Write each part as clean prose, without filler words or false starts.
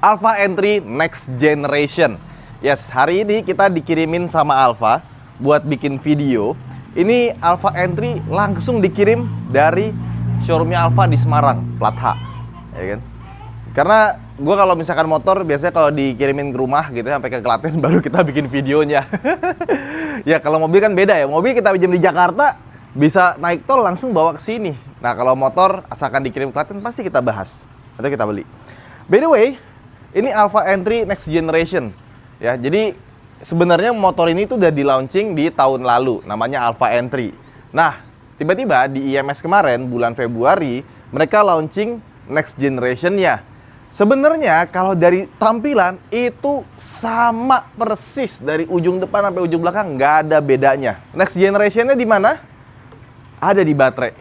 Alpha Entry Next Generation. Yes, hari ini kita dikirimin sama Alpha buat bikin video. Ini Alpha Entry langsung dikirim dari showroomnya Alpha di Semarang, plat H, ya kan? Karena gue kalau misalkan motor biasanya kalau dikirimin ke rumah gitu sampai ke Klaten baru kita bikin videonya. Ya kalau mobil kan beda ya. Mobil kita pinjam di Jakarta bisa naik tol langsung bawa ke sini. Nah kalau motor asalkan dikirim ke Klaten pasti kita bahas atau kita beli. By the way, ini Alpha Entry Next Generation. Ya, jadi sebenarnya motor ini tuh udah di launching di tahun lalu, namanya Alpha Entry. Nah, tiba-tiba di IMS kemarin bulan Februari mereka launching Next Generation-nya. Sebenarnya kalau dari tampilan itu sama persis dari ujung depan sampai ujung belakang, nggak ada bedanya. Next Generation-nya di mana? Ada di baterai.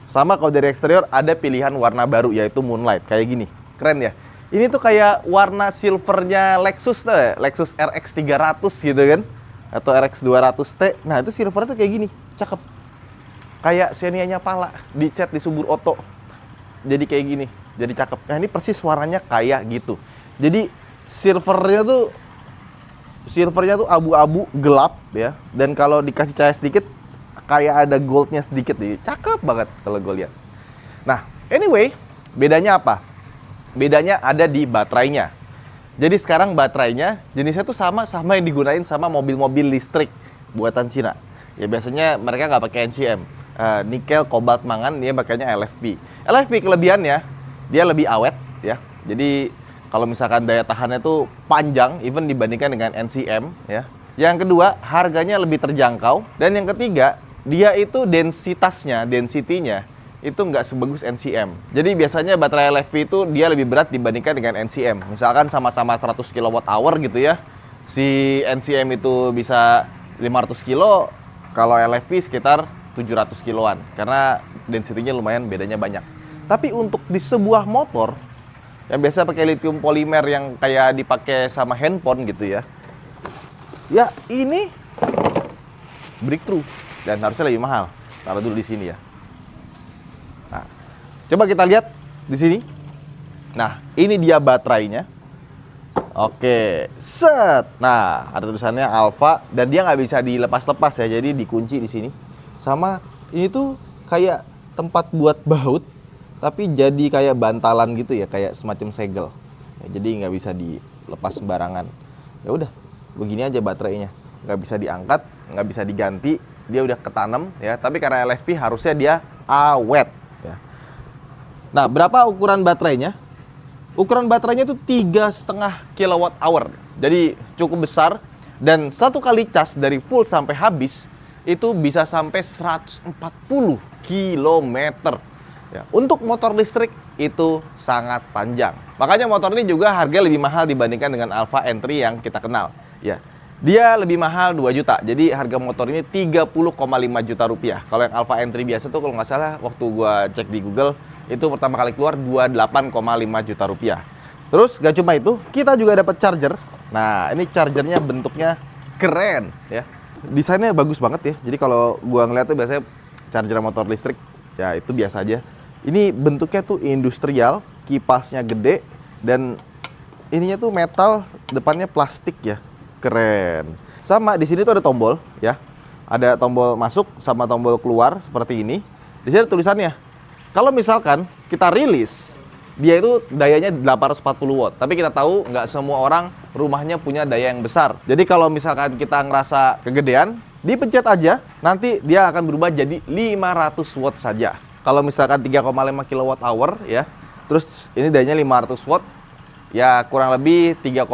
Sama kalau dari eksterior ada pilihan warna baru yaitu Moonlight kayak gini. Keren ya? Ini tuh kayak warna silvernya Lexus tuh, Lexus RX 300 gitu kan, atau RX 200T. Nah itu silvernya tuh kayak gini, cakep. Kayak Xenia-nya Pala, dicat di subur oto. Jadi kayak gini, jadi cakep. Nah ini persis warnanya kayak gitu. Jadi silvernya tuh abu-abu gelap ya. Dan kalau dikasih cahaya sedikit, kayak ada goldnya sedikit. Jadi cakep banget kalau gue lihat. Nah anyway, bedanya apa? Bedanya ada di baterainya. Jadi sekarang baterainya jenisnya tuh sama yang digunain sama mobil-mobil listrik buatan Cina. Ya biasanya mereka nggak pakai NCM, nikel, kobalt, mangan, dia pakainya LFP. LFP kelebihannya dia lebih awet ya. Jadi kalau misalkan daya tahannya tuh panjang, even dibandingkan dengan NCM ya. Yang kedua harganya lebih terjangkau dan yang ketiga dia itu density-nya itu nggak sebagus NCM. Jadi biasanya baterai LFP itu dia lebih berat dibandingkan dengan NCM. Misalkan sama-sama 100 kWh gitu ya. Si NCM itu bisa 500 kilo, kalau LFP sekitar 700 kiloan. Karena density-nya lumayan bedanya banyak. Tapi untuk di sebuah motor yang biasa pakai lithium polimer yang kayak dipakai sama handphone gitu ya. Ya ini breakthrough dan harusnya lebih mahal. Taruh dulu di sini ya. Nah, coba kita lihat di sini. Nah, ini dia baterainya. Oke, set. Nah, ada tulisannya Alpha dan dia nggak bisa dilepas-lepas ya, jadi dikunci di sini. Sama ini tuh kayak tempat buat baut, tapi jadi kayak bantalan gitu ya, kayak semacam segel. Ya, jadi nggak bisa dilepas sembarangan. Ya udah, begini aja baterainya. Nggak bisa diangkat, nggak bisa diganti. Dia udah ketanam ya, tapi karena LFP harusnya dia awet. Nah, berapa ukuran baterainya? Ukuran baterainya itu 3,5 kWh. Jadi cukup besar dan satu kali cas dari full sampai habis itu bisa sampai 140 km. Ya, untuk motor listrik itu sangat panjang. Makanya motor ini juga harga lebih mahal dibandingkan dengan Alpha Entry yang kita kenal. Ya, dia lebih mahal 2 juta. Jadi harga motor ini 30,5 juta rupiah. Kalau yang Alpha Entry biasa tuh kalau nggak salah waktu gua cek di Google itu pertama kali keluar 28,5 juta rupiah. Terus gak cuma itu, kita juga dapat charger. Nah, ini chargernya bentuknya keren ya. Desainnya bagus banget ya. Jadi kalau gua ngeliat tuh biasanya charger motor listrik ya itu biasa aja. Ini bentuknya tuh industrial, kipasnya gede dan ininya tuh metal, depannya plastik ya. Keren. Sama di sini tuh ada tombol ya. Ada tombol masuk sama tombol keluar seperti ini. Di sini ada tulisannya. Kalau misalkan kita rilis, dia itu dayanya 840 watt. Tapi kita tahu nggak semua orang rumahnya punya daya yang besar. Jadi kalau misalkan kita ngerasa kegedean, dipencet aja, nanti dia akan berubah jadi 500 watt saja. Kalau misalkan 3,5 kWh ya, terus ini dayanya 500 watt, ya kurang lebih 3,5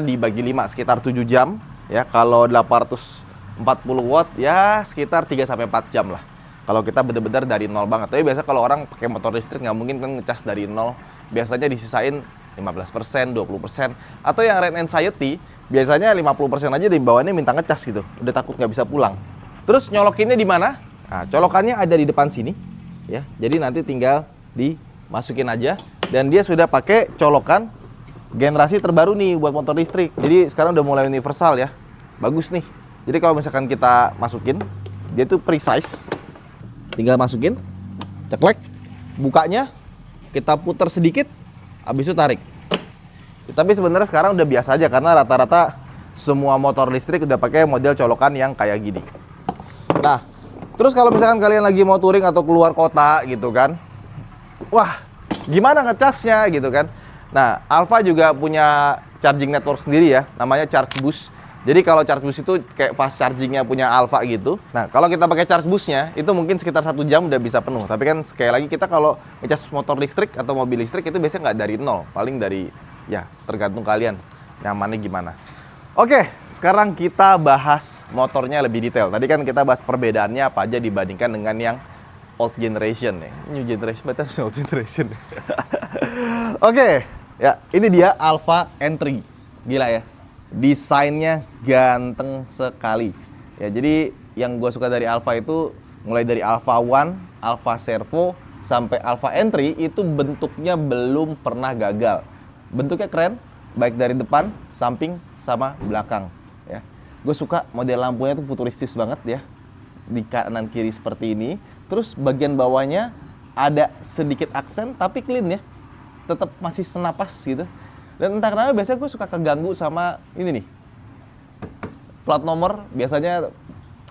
dibagi 5, sekitar 7 jam. Ya, kalau 840 watt, ya sekitar 3-4 jam lah. Kalau kita benar-benar dari nol banget. Tapi biasa kalau orang pakai motor listrik nggak mungkin kan ngecas dari nol. Biasanya disisain 15%, 20%. Atau yang Rent Anxiety, biasanya 50% aja di bawahnya minta ngecas gitu. Udah takut nggak bisa pulang. Terus nyolokinnya di mana? Nah, colokannya ada di depan sini. Ya, jadi nanti tinggal dimasukin aja. Dan dia sudah pakai colokan generasi terbaru nih buat motor listrik. Jadi sekarang udah mulai universal ya. Bagus nih. Jadi kalau misalkan kita masukin, dia tuh precise. Tinggal masukin, ceklek, bukanya, kita putar sedikit, habis itu tarik. Tapi sebenarnya sekarang udah biasa aja karena rata-rata semua motor listrik udah pakai model colokan yang kayak gini. Nah, terus kalau misalkan kalian lagi mau touring atau keluar kota gitu kan, wah, gimana ngecasnya gitu kan? Nah, Alfa juga punya charging network sendiri ya, namanya ChargeBoost. Jadi kalau ChargeBoost itu kayak fast chargingnya punya Alfa gitu. Nah, kalau kita pakai ChargeBoost-nya itu mungkin sekitar 1 jam udah bisa penuh. Tapi kan sekali lagi kita kalau ngecas motor listrik atau mobil listrik itu biasanya nggak dari nol, paling dari ya tergantung kalian nyamannya gimana. Oke, sekarang kita bahas motornya lebih detail. Tadi kan kita bahas perbedaannya apa aja dibandingkan dengan yang old generation ya. New generation, betul old generation. Oke, ya ini dia Alfa N3. Gila ya. Desainnya ganteng sekali. Ya, jadi yang gue suka dari Alfa itu mulai dari Alfa One, Alfa Servo sampai Alfa N3 itu bentuknya belum pernah gagal. Bentuknya keren, baik dari depan, samping sama belakang ya. Gue suka model lampunya tuh futuristis banget ya. Di kanan kiri seperti ini. Terus bagian bawahnya ada sedikit aksen tapi clean ya. Tetap masih senapas gitu. Dan entah kenapa biasanya gue suka keganggu sama ini nih. Plat nomor biasanya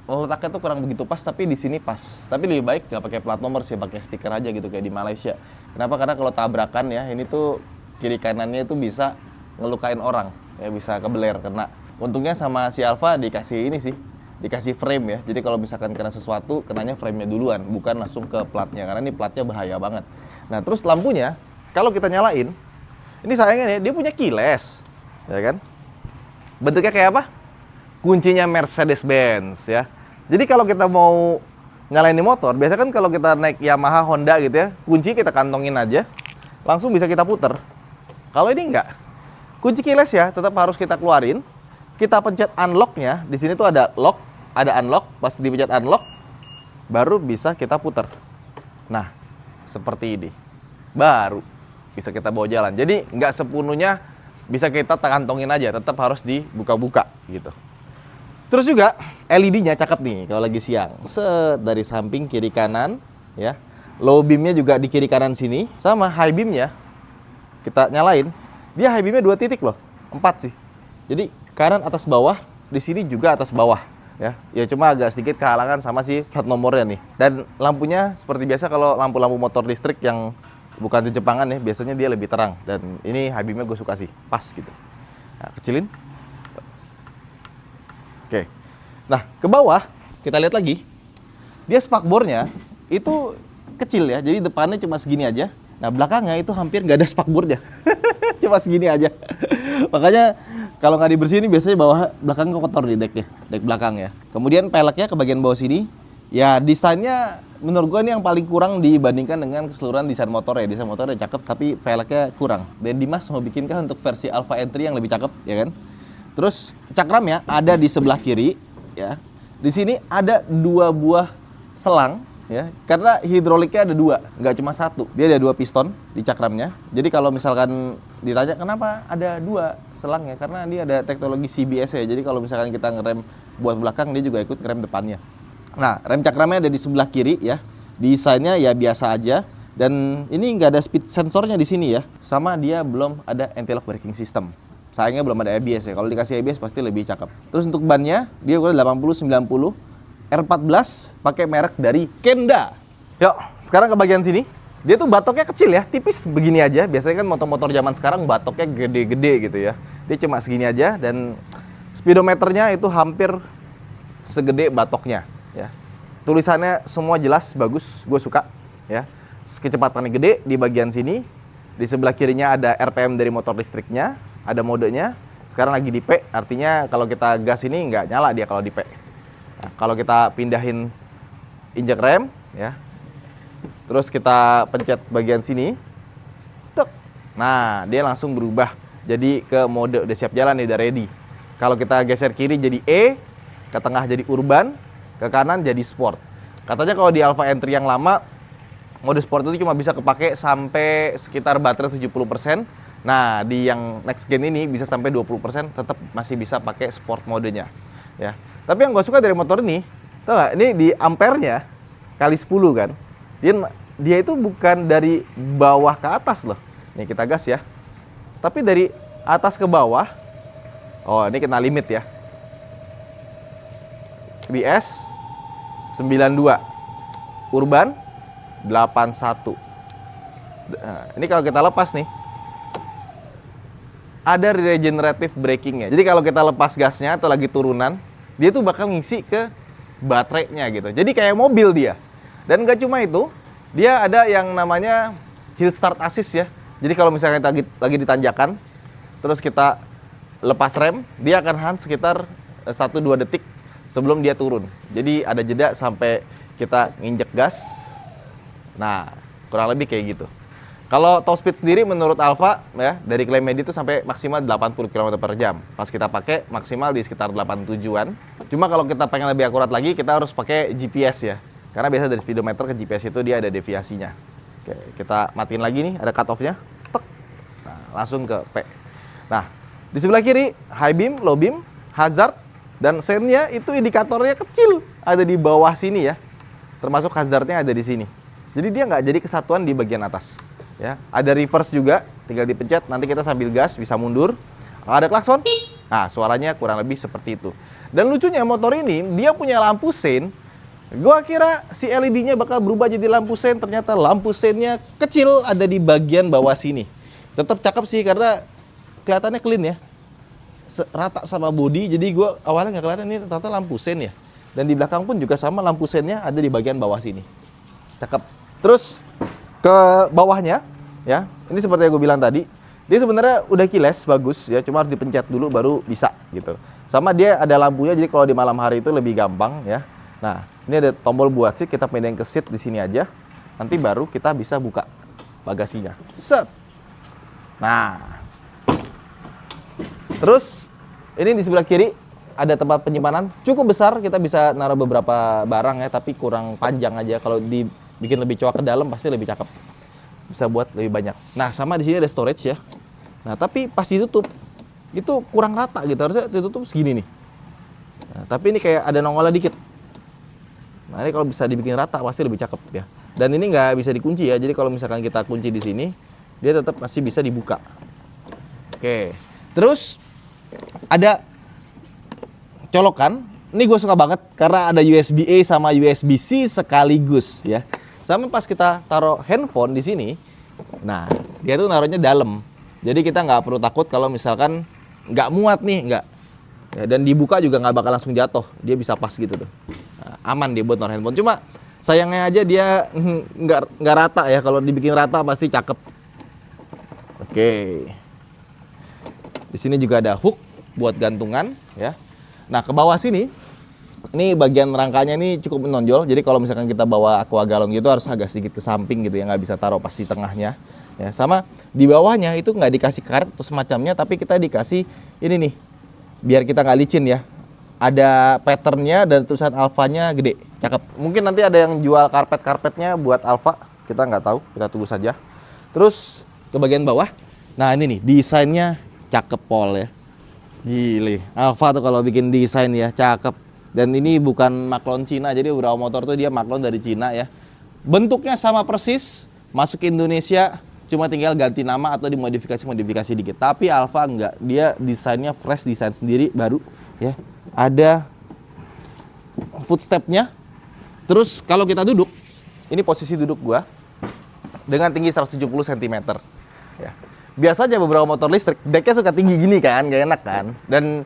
letaknya tuh kurang begitu pas, tapi di sini pas. Tapi lebih baik nggak pakai plat nomor sih, pakai stiker aja gitu kayak di Malaysia. Kenapa? Karena kalau tabrakan ya, ini tuh kiri kanannya itu bisa ngelukain orang, ya bisa kebeler kena. Untungnya sama si Alfa dikasih ini sih, dikasih frame ya. Jadi kalau misalkan kena sesuatu, kenanya frame-nya duluan, bukan langsung ke platnya. Karena ini platnya bahaya banget. Nah terus lampunya, kalau kita nyalain, ini sayangnya nih, dia punya keyless, ya kan? Bentuknya kayak apa? Kuncinya Mercedes-Benz, ya. Jadi kalau kita mau nyalain di motor, biasanya kan kalau kita naik Yamaha, Honda gitu ya, kunci kita kantongin aja, langsung bisa kita puter. Kalau ini enggak, kunci keyless ya, tetap harus kita keluarin. Kita pencet unlock-nya, di sini tuh ada lock, ada unlock, pas dipencet unlock, baru bisa kita puter. Nah, seperti ini, baru bisa kita bawa jalan. Jadi nggak sepenuhnya bisa kita kantongin aja, tetap harus dibuka-buka gitu. Terus juga LED-nya cakep nih kalau lagi siang. Set dari samping kiri kanan ya. Low beam-nya juga di kiri kanan sini, sama high beam-nya kita nyalain. Dia high beam-nya 2 titik loh. 4 sih. Jadi kanan atas bawah, di sini juga atas bawah ya. Ya cuma agak sedikit kehalangan sama si plat nomornya nih. Dan lampunya seperti biasa kalau lampu-lampu motor listrik yang bukan di Jepangan ya, biasanya dia lebih terang. Dan ini high beam-nya gue suka sih, pas gitu. Nah, kecilin. Oke. Nah, ke bawah kita lihat lagi. Dia spakbornya itu kecil ya, jadi depannya cuma segini aja. Nah, belakangnya itu hampir nggak ada spakbornya. Cuma segini aja. Makanya kalau nggak dibersihin biasanya bawah belakangnya kotor di deknya, dek belakang ya. Kemudian peleknya ke bagian bawah sini. Ya, desainnya menurut gue ini yang paling kurang dibandingkan dengan keseluruhan desain motor ya. Desain motornya cakep tapi velgnya kurang. Dan Dimas mau bikinkah untuk versi Alfa N3 yang lebih cakep, ya kan? Terus cakramnya ada di sebelah kiri, ya. Di sini ada 2 buah selang, ya. Karena hidroliknya ada 2, nggak cuma 1. Dia ada 2 piston di cakramnya. Jadi kalau misalkan ditanya kenapa ada 2 selangnya, karena dia ada teknologi CBS ya. Jadi kalau misalkan kita ngerem buat belakang, dia juga ikut ngerem depannya. Nah, rem cakramnya ada di sebelah kiri ya. Desainnya ya biasa aja. Dan ini nggak ada speed sensornya di sini ya. Sama dia belum ada anti-lock braking system. Sayangnya belum ada ABS ya. Kalau dikasih ABS pasti lebih cakep. Terus untuk bannya, dia ukuran 80-90. R14 pakai merek dari Kenda. Yuk, sekarang ke bagian sini. Dia tuh batoknya kecil ya, tipis begini aja. Biasanya kan motor-motor zaman sekarang batoknya gede-gede gitu ya. Dia cuma segini aja dan speedometernya itu hampir segede batoknya. Ya. Tulisannya semua jelas, bagus, gue suka ya. Kecepatannya gede di bagian sini. Di sebelah kirinya ada RPM dari motor listriknya, ada modenya. Sekarang lagi di P, artinya kalau kita gas ini nggak nyala dia kalau di P. Nah, kalau kita pindahin injek rem ya. Terus kita pencet bagian sini. Tuk. Nah, dia langsung berubah jadi ke mode udah siap jalan nih, udah ready. Kalau kita geser kiri jadi E, ke tengah jadi urban, ke kanan jadi sport. Katanya kalau di Alfa N3 yang lama, mode sport itu cuma bisa kepake sampai sekitar baterai 70%. Nah, di yang next gen ini bisa sampai 20%, tetap masih bisa pakai sport modenya. Ya. Tapi yang gue suka dari motor ini, tau gak? Ini di ampernya kali 10 kan. Dia itu bukan dari bawah ke atas loh. Nih kita gas ya. Tapi dari atas ke bawah. Oh, ini kena limit ya. Di S 92. Urban 81. Nah, ini kalau kita lepas nih, ada regenerative brakingnya. Jadi kalau kita lepas gasnya atau lagi turunan, dia tuh bakal ngisi ke baterainya gitu. Jadi kayak mobil dia. Dan nggak cuma itu, dia ada yang namanya hill start assist ya. Jadi kalau misalnya kita lagi di tanjakan, terus kita lepas rem, dia akan hand sekitar 1-2 detik sebelum dia turun. Jadi ada jeda sampai kita nginjek gas. Nah, kurang lebih kayak gitu. Kalau top speed sendiri menurut Alfa ya, dari klaim Medi itu sampai maksimal 80 km per jam. Pas kita pakai maksimal di sekitar 87-an. Cuma kalau kita pengen lebih akurat lagi, kita harus pakai GPS ya. Karena biasa dari speedometer ke GPS itu dia ada deviasinya. Oke, kita matiin lagi nih, ada cut off-nya. Tek. Nah, langsung ke P. Nah, di sebelah kiri high beam, low beam, hazard, dan sennya itu indikatornya kecil. Ada di bawah sini ya. Termasuk hazardnya ada di sini. Jadi dia nggak jadi kesatuan di bagian atas. Ya, ada reverse juga, tinggal dipencet, nanti kita sambil gas bisa mundur. Ada klakson, nah suaranya kurang lebih seperti itu. Dan lucunya motor ini, dia punya lampu sein. Gua kira si LED-nya bakal berubah jadi lampu sein, ternyata lampu seinnya kecil, ada di bagian bawah sini. Tetap cakep sih, karena kelihatannya clean ya. Rata sama body, jadi gua awalnya nggak kelihatan ini ternyata lampu sein ya. Dan di belakang pun juga sama, lampu seinnya ada di bagian bawah sini. Cakep. Terus ke bawahnya ya, ini seperti yang gue bilang tadi, dia sebenarnya udah keyless bagus ya, cuma harus dipencet dulu baru bisa gitu. Sama dia ada lampunya, jadi kalau di malam hari itu lebih gampang ya. Nah, ini ada tombol buat seat, kita pindahin ke seat di sini aja, nanti baru kita bisa buka bagasinya. Set. Nah, terus ini di sebelah kiri ada tempat penyimpanan cukup besar, kita bisa naruh beberapa barang ya, tapi kurang panjang aja. Kalau dibikin lebih cowok ke dalam pasti lebih cakep, bisa buat lebih banyak. Nah, sama di sini ada storage ya. Nah, tapi pas ditutup itu kurang rata gitu, harusnya ditutup segini nih. Nah, tapi ini kayak ada nongolnya dikit. Nah, ini kalau bisa dibikin rata pasti lebih cakep ya. Dan ini nggak bisa dikunci ya, jadi kalau misalkan kita kunci di sini, dia tetap masih bisa dibuka. Oke, terus ada colokan. Ini gue suka banget karena ada USB-A sama USB-C sekaligus ya. Sama pas kita taruh handphone di sini, nah dia tuh naruhnya dalam. Jadi kita nggak perlu takut kalau misalkan nggak muat nih, nggak. Ya, dan dibuka juga nggak bakal langsung jatuh. Dia bisa pas gitu tuh. Nah, aman dia buat naruh handphone. Cuma sayangnya aja dia nggak rata ya. Kalau dibikin rata pasti cakep. Oke. Di sini juga ada hook buat gantungan ya. Nah, ke bawah sini, ini bagian rangkanya ini cukup menonjol. Jadi kalau misalkan kita bawa aqua galon gitu harus agak sedikit ke samping gitu ya, nggak bisa taruh pas di tengahnya. Ya, sama di bawahnya itu nggak dikasih karet atau semacamnya, tapi kita dikasih ini nih, biar kita nggak licin ya. Ada patternnya dan tulisan Alfanya gede, cakep. Mungkin nanti ada yang jual karpetnya buat Alfa, kita nggak tahu, kita tunggu saja. Terus ke bagian bawah, nah ini nih desainnya cakep pol ya. Gile, Alfa tuh kalau bikin desain ya cakep. Dan ini bukan maklon Cina, jadi beberapa motor tuh dia maklon dari Cina ya. Bentuknya sama persis, masuk ke Indonesia, cuma tinggal ganti nama atau dimodifikasi dikit. Tapi Alfa enggak, dia desainnya fresh, desain sendiri baru ya. Ada footstepnya. Terus kalau kita duduk, ini posisi duduk gua dengan tinggi 170 cm ya. Biasanya beberapa motor listrik decknya suka tinggi gini kan, gak enak kan. Dan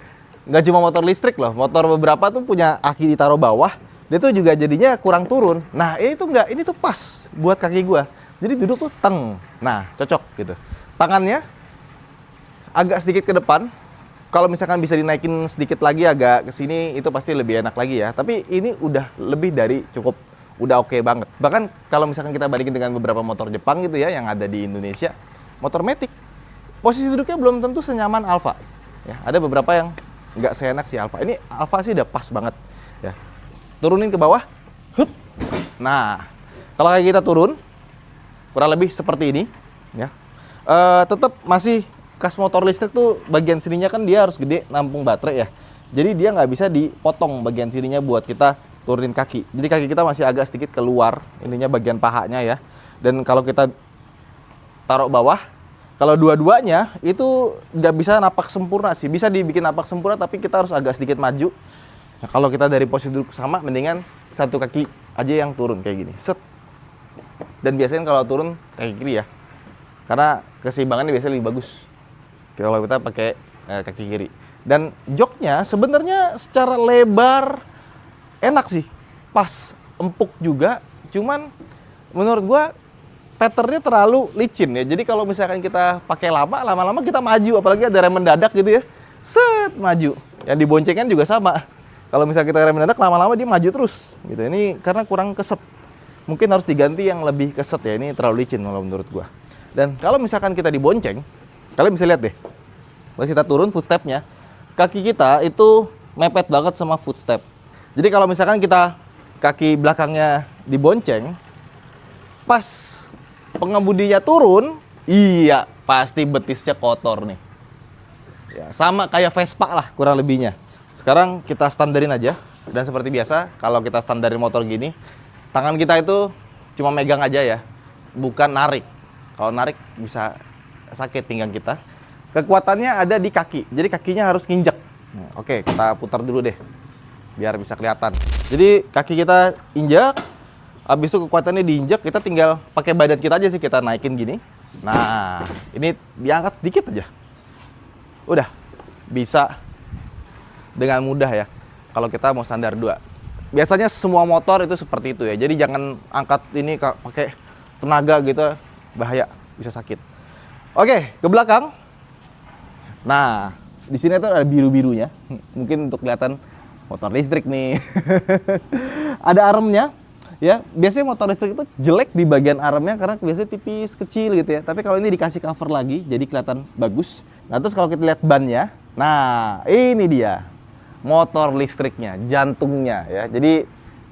nggak cuma motor listrik loh, motor beberapa tuh punya kaki ditaruh bawah, dia tuh juga jadinya kurang turun. Nah ini tuh nggak, ini tuh pas buat kaki gua. Jadi duduk tuh teng, nah cocok gitu. Tangannya agak sedikit ke depan. Kalau misalkan bisa dinaikin sedikit lagi agak ke sini, itu pasti lebih enak lagi ya. Tapi ini udah lebih dari cukup, udah oke banget. Bahkan kalau misalkan kita bandingin dengan beberapa motor Jepang gitu ya yang ada di Indonesia, motor Matic, posisi duduknya belum tentu senyaman Alfa. Ya, ada beberapa yang nggak seenak si Alfa. Ini Alfa sih udah pas banget. Ya. Turunin ke bawah. Hup. Nah, kalau kayak kita turun, kurang lebih seperti ini. Ya. Tetap masih kas motor listrik tuh bagian sininya kan dia harus gede nampung baterai ya. Jadi dia nggak bisa dipotong bagian sininya buat kita turunin kaki. Jadi kaki kita masih agak sedikit keluar, ininya bagian pahanya ya. Dan kalau kita taruh bawah, Kalau dua-duanya itu nggak bisa napak sempurna sih. Bisa dibikin napak sempurna tapi kita harus agak sedikit maju. Nah, kalau kita dari posisi duduk sama, mendingan satu kaki aja yang turun kayak gini. Set. Dan biasanya kalau turun kaki kiri ya. Karena keseimbangannya biasanya lebih bagus kalau kita pakai kaki kiri. Dan joknya sebenarnya secara lebar enak sih, pas, empuk juga. Cuman menurut gua patternnya terlalu licin ya. Jadi kalau misalkan kita pakai lama-lama kita maju, apalagi ada rem mendadak gitu ya. Set, maju. Yang diboncengkan juga sama. Kalau misalkan kita rem mendadak, lama-lama dia maju terus gitu. Ini karena kurang keset. Mungkin harus diganti yang lebih keset ya. Ini terlalu licin kalau menurut gua. Dan kalau misalkan kita dibonceng, kalian bisa lihat deh. Kalau kita turun footstep-nya, kaki kita itu mepet banget sama footstep. Jadi kalau misalkan kita kaki belakangnya dibonceng, pas pengemudinya turun, iya pasti betisnya kotor nih. Ya, sama kayak Vespa lah kurang lebihnya. Sekarang kita standarin aja. Dan seperti biasa, kalau kita standarin motor gini, tangan kita itu cuma megang aja ya, bukan narik. Kalau narik bisa sakit pinggang kita. Kekuatannya ada di kaki, jadi kakinya harus nginjek. Nah, oke, kita putar dulu deh, biar bisa kelihatan. Jadi kaki kita injak, habis itu kekuatannya diinjak, kita tinggal pakai badan kita aja sih, kita naikin gini. Nah, ini diangkat sedikit aja. Udah, bisa dengan mudah ya, kalau kita mau standar 2. Biasanya semua motor itu seperti itu ya, jadi jangan angkat ini pakai tenaga gitu, bahaya, bisa sakit. Oke, ke belakang. Nah, di sini tuh ada biru-birunya. Mungkin untuk kelihatan motor listrik nih. Ada armnya. Ya, biasanya motor listrik itu jelek di bagian armnya karena biasanya tipis, kecil gitu ya. Tapi kalau ini dikasih cover lagi, jadi kelihatan bagus. Nah, terus kalau kita lihat bannya, nah ini dia motor listriknya, jantungnya ya. Jadi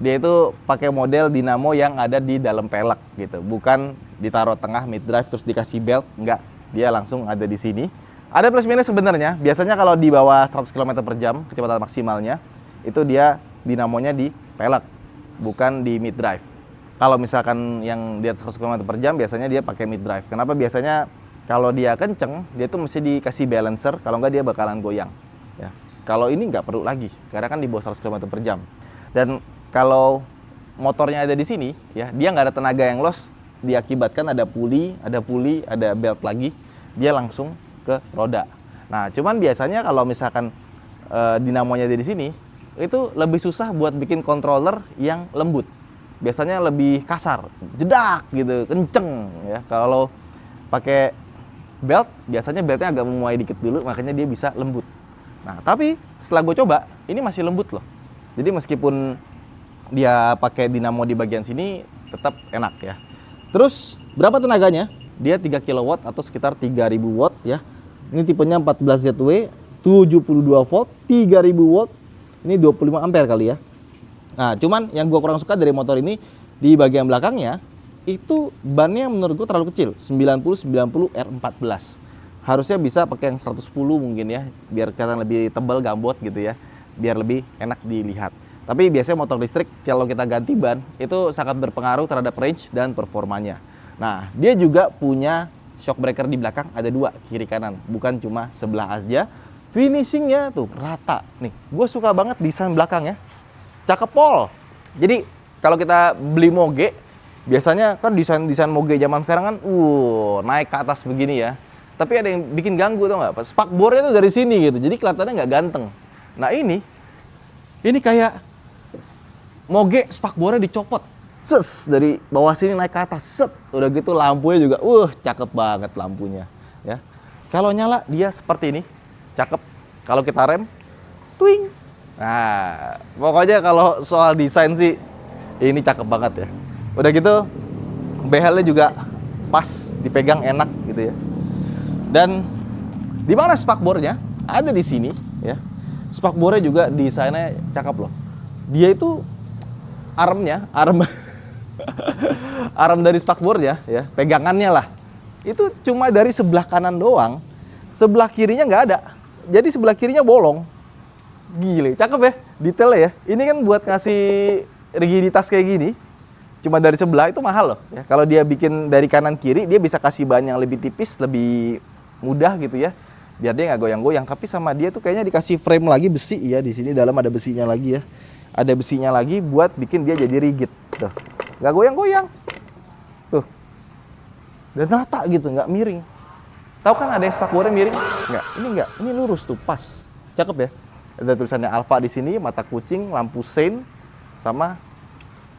dia itu pakai model dinamo yang ada di dalam pelek gitu, bukan ditaruh tengah mid drive terus dikasih belt, enggak. Dia langsung ada di sini. Ada plus minus sebenarnya. Biasanya kalau di bawah 100 km per jam kecepatan maksimalnya, itu dia dinamonya di pelek, bukan di mid drive. Kalau misalkan yang di atas 100 km per jam, biasanya dia pakai mid drive. Kenapa? Biasanya kalau dia kenceng, dia tuh mesti dikasih balancer, kalau enggak dia bakalan goyang. Ya. Kalau ini nggak perlu lagi, karena kan di bawah 100 km per jam. Dan kalau motornya ada di sini, ya dia nggak ada tenaga yang loss, diakibatkan ada puli, ada belt lagi, dia langsung ke roda. Nah, cuman biasanya kalau misalkan dinamonya ada di sini, itu lebih susah buat bikin controller yang lembut. Biasanya lebih kasar, jedak gitu, kenceng ya. Kalau pakai belt, biasanya beltnya agak memuai dikit dulu, makanya dia bisa lembut. Nah, tapi setelah gue coba, ini masih lembut loh. Jadi meskipun dia pakai dinamo di bagian sini, tetap enak ya. Terus berapa tenaganya? Dia 3 kW atau sekitar 3000 watt ya. Ini tipenya 14 ZW, 72 volt, 3000 watt. Ini 25 ampere kali ya. Nah, cuman yang gue kurang suka dari motor ini, di bagian belakangnya itu bannya menurut gue terlalu kecil, 90-90 R14. Harusnya bisa pakai yang 110 mungkin ya, biar kelihatan lebih tebal, gambot gitu ya, biar lebih enak dilihat. Tapi biasanya motor listrik kalau kita ganti ban itu sangat berpengaruh terhadap range dan performanya. Nah, dia juga punya shock breaker di belakang, ada 2 kiri kanan, bukan cuma sebelah aja. Finishingnya tuh rata nih, gue suka banget desain belakangnya, cakep pol. Jadi kalau kita beli moge, biasanya kan desain moge zaman sekarang kan naik ke atas begini ya. Tapi ada yang bikin ganggu, tau nggak? Spakbornya tuh dari sini gitu, jadi kelihatannya nggak ganteng. Nah ini kayak moge spakbornya dicopot, ses, dari bawah sini naik ke atas, set. Udah gitu lampunya juga, cakep banget lampunya. Ya, kalau nyala dia seperti ini, cakep. Kalau kita rem, twing. Nah, pokoknya kalau soal desain sih ini cakep banget ya. Udah gitu, behelnya juga pas, dipegang enak gitu ya. Dan di mana spakbornya? Ada di sini ya. Spakbornya juga desainnya cakep loh. Dia itu arm dari spakbornya ya, pegangannya lah. Itu cuma dari sebelah kanan doang. Sebelah kirinya nggak ada. Jadi sebelah kirinya bolong. Gile, cakep ya detailnya ya. Ini kan buat ngasih rigiditas kayak gini. cuma dari sebelah itu mahal loh ya. Kalau dia bikin dari kanan kiri, dia bisa kasih ban yang lebih tipis, lebih mudah gitu ya, biar dia nggak goyang-goyang. Tapi sama dia tuh kayaknya dikasih frame lagi besi ya, di sini dalam ada besinya lagi ya, ada besinya lagi buat bikin dia jadi rigid tuh, nggak goyang-goyang tuh, dan rata gitu, nggak miring. Tahu kan ada yang spakbornya miring? Nggak, ini lurus tuh, pas, cakep ya. Ada tulisannya Alfa di sini, mata kucing, lampu sein, sama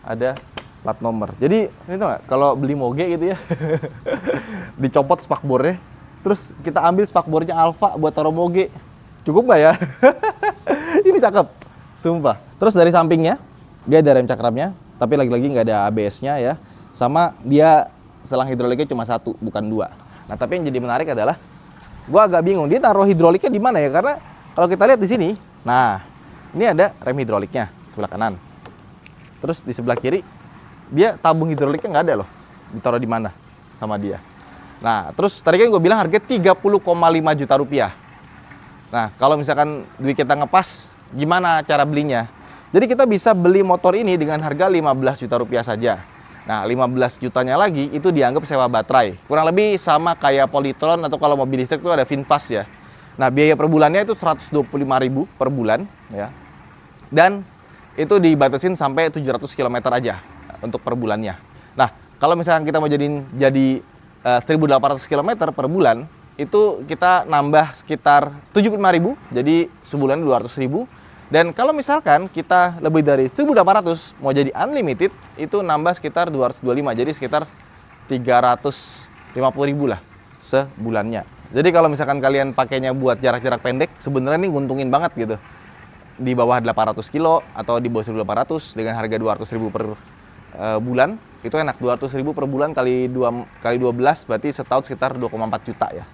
ada plat nomor. Jadi ini tuh nggak, kalau beli moge gitu ya, dicopot spakbornya, terus kita ambil spakbornya Alfa buat taruh moge, cukup nggak ya? Ini cakep, sumpah. Terus dari sampingnya dia ada rem cakramnya, tapi lagi-lagi nggak ada ABS-nya ya, sama dia selang hidroliknya cuma 1 bukan 2. Nah tapi yang jadi menarik adalah, gua agak bingung dia taruh hidroliknya di mana ya, karena kalau kita lihat di sini, nah ini ada rem hidroliknya sebelah kanan, terus di sebelah kiri dia tabung hidroliknya nggak ada loh, ditaruh di mana sama dia. Nah terus tadi kan gue bilang harga 30,5 juta rupiah. Nah kalau misalkan duit kita ngepas, gimana cara belinya? Jadi kita bisa beli motor ini dengan harga 15 juta rupiah saja. Nah 15 jutanya lagi itu dianggap sewa baterai, kurang lebih sama kayak Polytron atau kalau mobil listrik itu ada VinFast ya. Nah biaya per bulannya itu 125.000 per bulan ya, dan itu dibatasin sampai 700 km aja untuk per bulannya. Nah kalau misalkan kita mau jadi 1.800 km per bulan, itu kita nambah sekitar 75.000, jadi sebulan 200.000. Dan kalau misalkan kita lebih dari 1.800 mau jadi unlimited, itu nambah sekitar 225, jadi sekitar 350.000 lah sebulannya. Jadi kalau misalkan kalian pakainya buat jarak-jarak pendek, sebenarnya ini nguntungin banget gitu. Di bawah 800 kilo atau di bawah 1.800 dengan harga 200.000 per bulan, itu enak. 200.000 per bulan kali 12 berarti setahun sekitar 2,4 juta ya.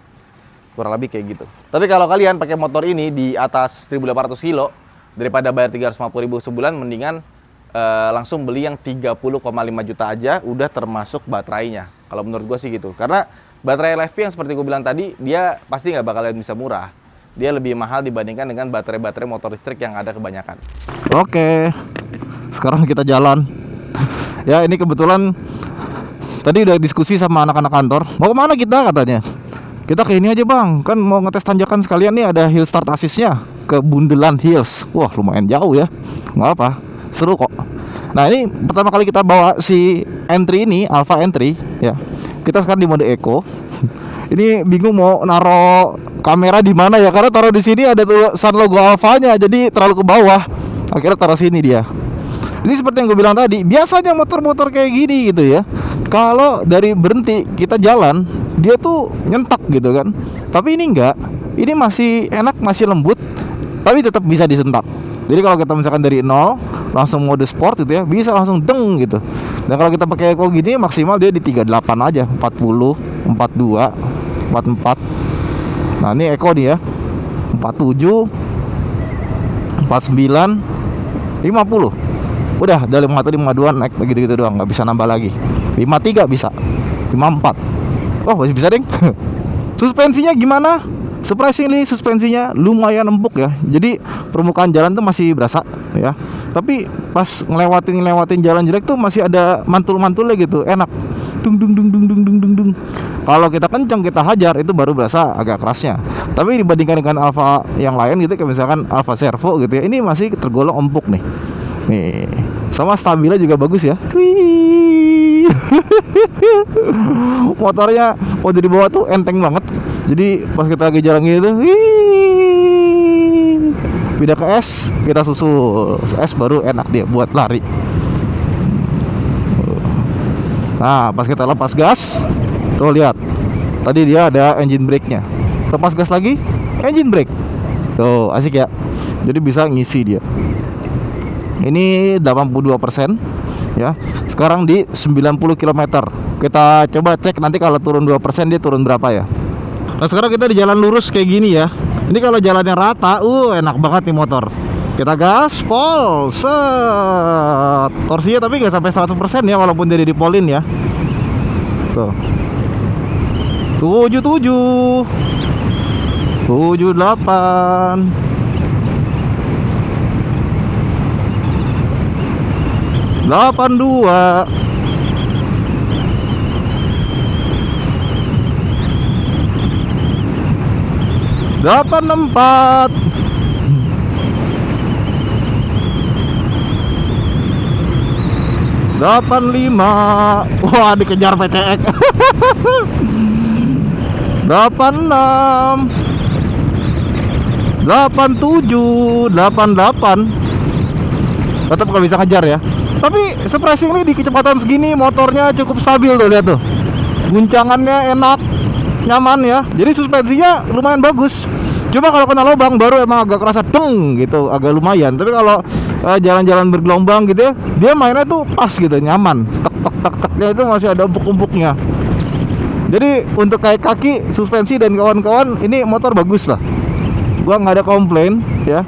Kurang lebih kayak gitu. Tapi kalau kalian pakai motor ini di atas 1.800 kilo, daripada bayar 350.000 sebulan, mendingan langsung beli yang 30,5 juta aja, udah termasuk baterainya. Kalau menurut gue sih gitu. Karena baterai LFP yang seperti gue bilang tadi, dia pasti nggak bakalan bisa murah. Dia lebih mahal dibandingkan dengan baterai-baterai motor listrik yang ada kebanyakan. Oke, sekarang kita jalan. Ya ini kebetulan tadi udah diskusi sama anak-anak kantor. Mau kemana kita katanya? Kita ke ini aja bang, kan mau ngetes tanjakan sekalian nih, ada hill start assist-nya ke Bundelan Hills. Wah lumayan jauh ya, nggak apa, seru kok. Nah ini pertama kali kita bawa si Entry ini, Alfa Entry ya. Kita sekarang di mode Eco. Ini bingung mau naro kamera di mana ya, karena taruh di sini ada tulisan logo Alfanya, jadi terlalu ke bawah. Akhirnya taruh sini dia. Ini seperti yang gue bilang tadi, biasanya motor-motor kayak gini gitu ya, kalau dari berhenti kita jalan, dia tuh nyentak gitu kan. Tapi ini enggak, ini masih enak, masih lembut, tapi tetap bisa disentak. Jadi kalau kita misalkan dari 0 langsung mode sport gitu ya, bisa langsung deng gitu. Dan kalau kita pakai Eco gini maksimal dia di 38 aja, 40, 42, 44. Nah ini Eco nih ya, 47, 49, 50. Udah dari 51, 52 naik gitu-gitu doang, nggak bisa nambah lagi. 53 bisa, 54. Oh masih bisa deng. Suspensinya gimana? Surprisingly suspensinya lumayan empuk ya. Jadi permukaan jalan tuh masih berasa ya. Tapi pas ngelewatin jalan jelek tuh masih ada mantul-mantulnya gitu, enak. Dung dung dung dung dung dung dung dung. Kalau kita kencang, kita hajar, itu baru berasa agak kerasnya. Tapi dibandingkan dengan Alfa yang lain gitu, kayak misalkan Alfa Servo gitu ya, ini masih tergolong empuk nih. Nih, sama stabilnya juga bagus ya. Wih. Motornya waktu di bawah tuh enteng banget. Jadi pas kita lagi jalan gitu, pindah ke S, kita susul S baru enak dia buat lari. Nah, pas kita lepas gas, tuh lihat, tadi dia ada engine brake-nya. Lepas gas lagi, engine brake. Tuh asik ya. Jadi bisa ngisi dia. Ini 82% ya. Sekarang di 90 km. Kita coba cek nanti kalau turun 2% dia turun berapa ya. Nah sekarang kita di jalan lurus kayak gini ya. Ini kalau jalannya rata, enak banget nih motor. Kita gaspol, set. Torsinya tapi nggak sampai 100% ya, walaupun dia dipolin ya. Tuh 77, 78, 82, 84. Delapan lima. Wah, dikejar PTX. 86. 87. 88. Tetap gak bisa ngejar ya. Tapi surprisingly di kecepatan segini motornya cukup stabil tuh, lihat tuh. Guncangannya enak, nyaman ya. Jadi suspensinya lumayan bagus. Cuma kalau kena lubang baru emang agak kerasa deng gitu, agak lumayan. Tapi kalau jalan-jalan bergelombang gitu ya, dia mainnya tuh pas gitu, nyaman. Tek-tek-tek-teknya itu masih ada empuk-empuknya. Jadi untuk kayak kaki, suspensi dan kawan-kawan, ini motor bagus lah. Gua nggak ada komplain ya.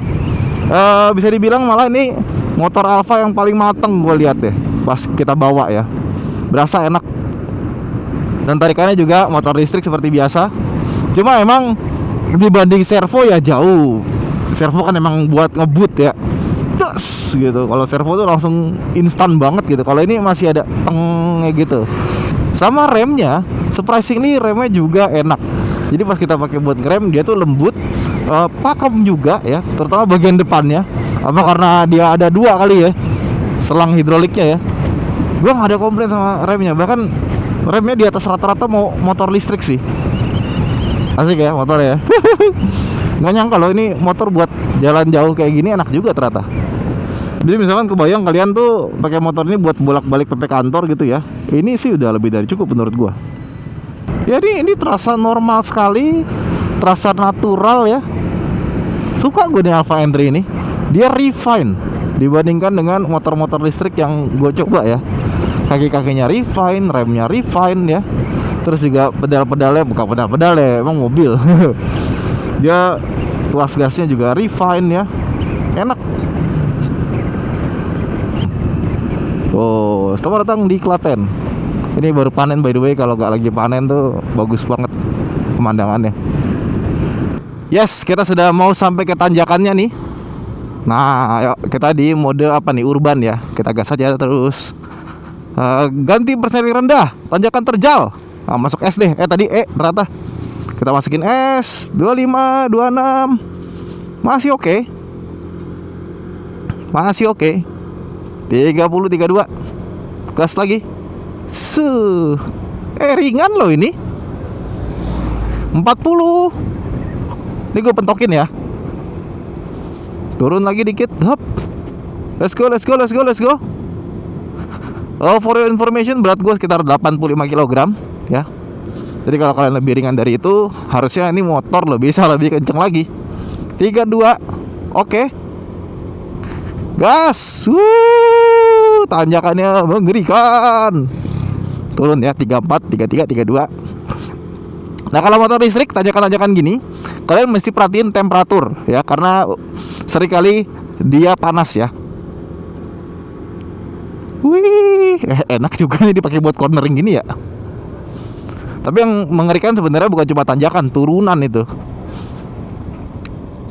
Bisa dibilang malah ini motor Alfa yang paling mateng gue lihat deh pas kita bawa ya. Berasa enak. Dan tarikannya juga motor listrik seperti biasa. Cuma emang dibanding servo ya jauh. Servo kan emang buat ngebut ya. Terus gitu. Kalau servo tuh langsung instan banget gitu. Kalau ini masih ada tengnya gitu. Sama remnya, surprisingly remnya juga enak. Jadi pas kita pakai buat ngerem dia tuh lembut, pakem juga ya, terutama bagian depannya. Apa karena dia ada dua kali ya selang hidroliknya ya. Gua nggak ada komplain sama remnya, bahkan remnya di atas rata-rata mau motor listrik sih. Asik ya motor ya. Nggak nyangka loh ini motor buat jalan jauh kayak gini enak juga ternyata. Jadi misalkan kebayang kalian tuh pakai motor ini buat bolak-balik PP kantor gitu ya. Ini sih udah lebih dari cukup menurut gua. Jadi ini terasa normal sekali, terasa natural ya. Suka gue nih Alfa N3 ini. Dia refine dibandingkan dengan motor-motor listrik yang gue coba ya. Kaki-kakinya refine, remnya refine ya. Terus juga pedal-pedalnya, bukan pedal-pedal ya, emang mobil. Dia tuas gasnya juga refine ya. Enak. Oh, selamat datang di Klaten. Ini baru panen by the way. Kalau nggak lagi panen tuh bagus banget pemandangannya. Yes, kita sudah mau sampai ke tanjakannya nih. Nah, ayo, kita di mode apa nih, urban ya. Kita gas aja terus. Ganti persneling rendah, tanjakan terjal. Nah, masuk S deh. Tadi ternyata kita masukin S 25, 26. Masih oke. Masih oke. 30, 32. Gas lagi. Ringan loh ini. 40. Ini gue pentokin ya. Turun lagi dikit. Hop. Let's go, let's go, let's go, let's go. Oh, for your information, berat gue sekitar 85 kg ya. Jadi kalau kalian lebih ringan dari itu, harusnya ini motor bisa lebih kenceng lagi. 32. Oke. Gas. Tanjakannya mengerikan. Turun ya, 34, 33, 32. Nah, kalau motor listrik tanjakan-tanjakan gini, kalian mesti perhatiin temperatur ya, karena seringkali dia panas ya. Wih, enak juga nih dipakai buat cornering gini ya. Tapi yang mengerikan sebenarnya bukan cuma tanjakan, turunan itu.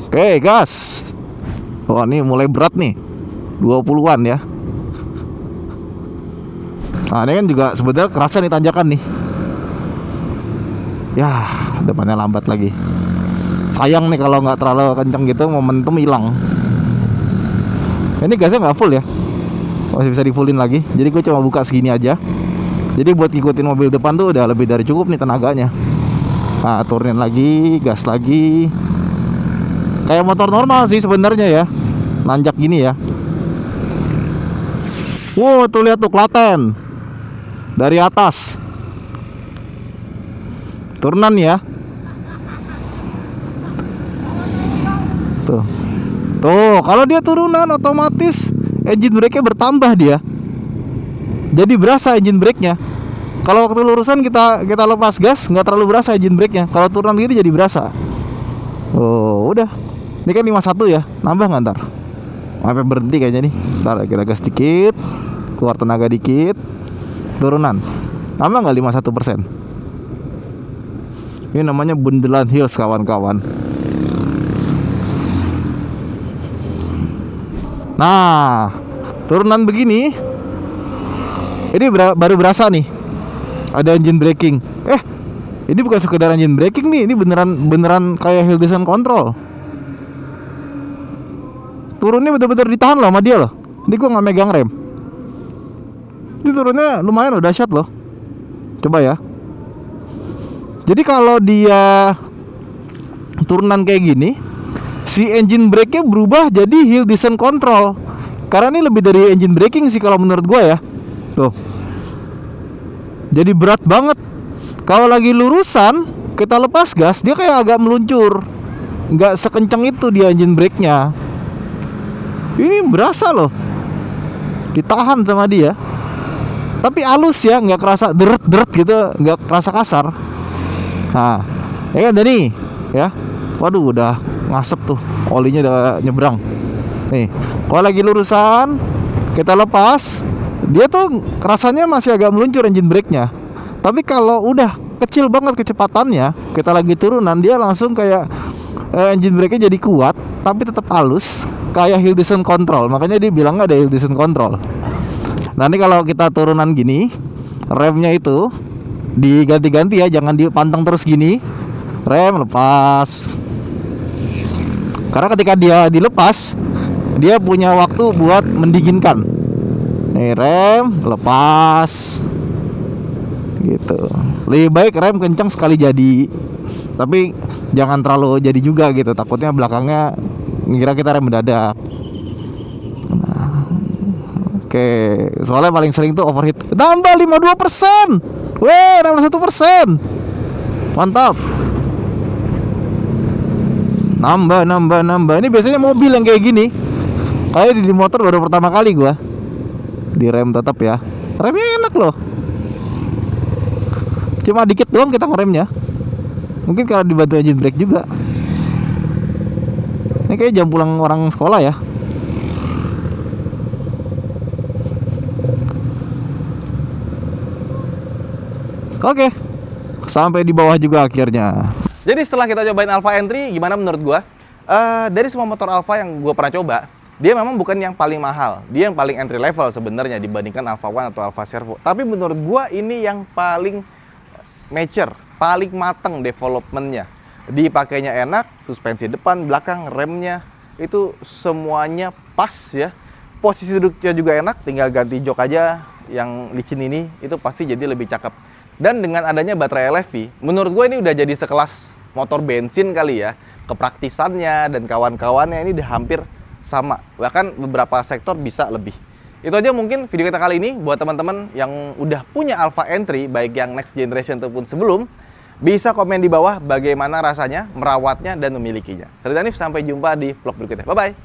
Oke, gas. Wah, ini mulai berat nih. 20-an ya. Nah, ini kan juga sebenarnya kerasa nih tanjakan nih. Ya, depannya lambat lagi. Sayang nih kalau nggak terlalu kenceng gitu, momentum hilang. Ini gasnya nggak full ya, masih bisa di fullin lagi. Jadi gue cuma buka segini aja. Jadi buat ngikutin mobil depan tuh udah lebih dari cukup nih tenaganya. Nah, turunin lagi, gas lagi. Kayak motor normal sih sebenarnya ya, nanjak gini ya. Wow, tuh lihat tuh Klaten dari atas. Turunan ya. Tuh. Tuh, kalau dia turunan otomatis engine brake-nya bertambah dia. Jadi berasa engine brake-nya. Kalau waktu lurusan kita lepas gas, nggak terlalu berasa engine brake-nya. Kalau turunan gini jadi berasa. Oh, udah. Ini kan 51 ya. Nambah nggak ntar? Sampai berhenti kayaknya nih. Ntar kita gas dikit, keluar tenaga dikit, turunan. Nambah nggak 51%? Ini namanya bundelan hills kawan-kawan. Nah, turunan begini, ini baru berasa nih ada engine braking. Ini bukan sekedar engine braking nih, ini beneran kayak hill descent control. Turunnya bener-bener ditahan loh sama dia loh. Ini gua nggak megang rem. Ini turunnya lumayan loh, dahsyat loh. Coba ya. Jadi kalau dia turunan kayak gini, si engine brake-nya berubah jadi hill descent control. Karena ini lebih dari engine braking sih kalau menurut gua ya. Tuh. Jadi berat banget. Kalau lagi lurusan, kita lepas gas, dia kayak agak meluncur. Nggak sekencang itu dia engine brake-nya. Ini berasa loh. Ditahan sama dia. Tapi halus ya, nggak kerasa deret-deret gitu, nggak kerasa kasar. Nah, ya kan Dani, ya. Waduh, udah ngasep tuh, olinya udah nyebrang. Nih, kalau lagi lurusan, kita lepas, dia tuh rasanya masih agak meluncur engine brake-nya. Tapi kalau udah kecil banget kecepatannya, kita lagi turunan, dia langsung kayak engine brake-nya jadi kuat, tapi tetap halus, kayak hill descent control. Makanya dia bilang ada hill descent control. Nah ini kalau kita turunan gini, remnya itu diganti-ganti ya, jangan dipantang terus gini. Rem lepas. Karena ketika dia dilepas, dia punya waktu buat mendinginkan. Nih rem lepas. Gitu. Lebih baik rem kencang sekali jadi. Tapi jangan terlalu jadi juga gitu. Takutnya belakangnya ngira kita rem mendadak. Nah, oke. Soalnya paling sering tuh overheat. Tambah 52%. Weh, tambah 1%. Mantap. Nambah. Ini biasanya mobil yang kayak gini. Kayak di motor baru pertama kali gua. Di rem tetap ya. Remnya enak loh. Cuma dikit doang kita ngeremnya. Mungkin karena dibantu engine brake juga. Ini kayak jam pulang orang sekolah ya. Oke. Sampai di bawah juga akhirnya. Jadi setelah kita cobain Alfa Entry, gimana menurut gua? Dari semua motor Alfa yang gua pernah coba, dia memang bukan yang paling mahal. Dia yang paling entry level sebenarnya dibandingkan Alfa One atau Alfa Servo. Tapi menurut gua ini yang paling mature, paling mateng developmentnya. Dipakainya enak, suspensi depan, belakang, remnya itu semuanya pas ya. Posisi duduknya juga enak, tinggal ganti jok aja yang licin ini, itu pasti jadi lebih cakep. Dan dengan adanya baterai LFP, menurut gue ini udah jadi sekelas motor bensin kali ya. Kepraktisannya dan kawan-kawannya ini udah hampir sama. Bahkan beberapa sektor bisa lebih. Itu aja mungkin video kita kali ini. Buat teman-teman yang udah punya Alfa Entry, baik yang next generation ataupun sebelum, bisa komen di bawah bagaimana rasanya, merawatnya, dan memilikinya. Saya Danif, sampai jumpa di vlog berikutnya. Bye-bye!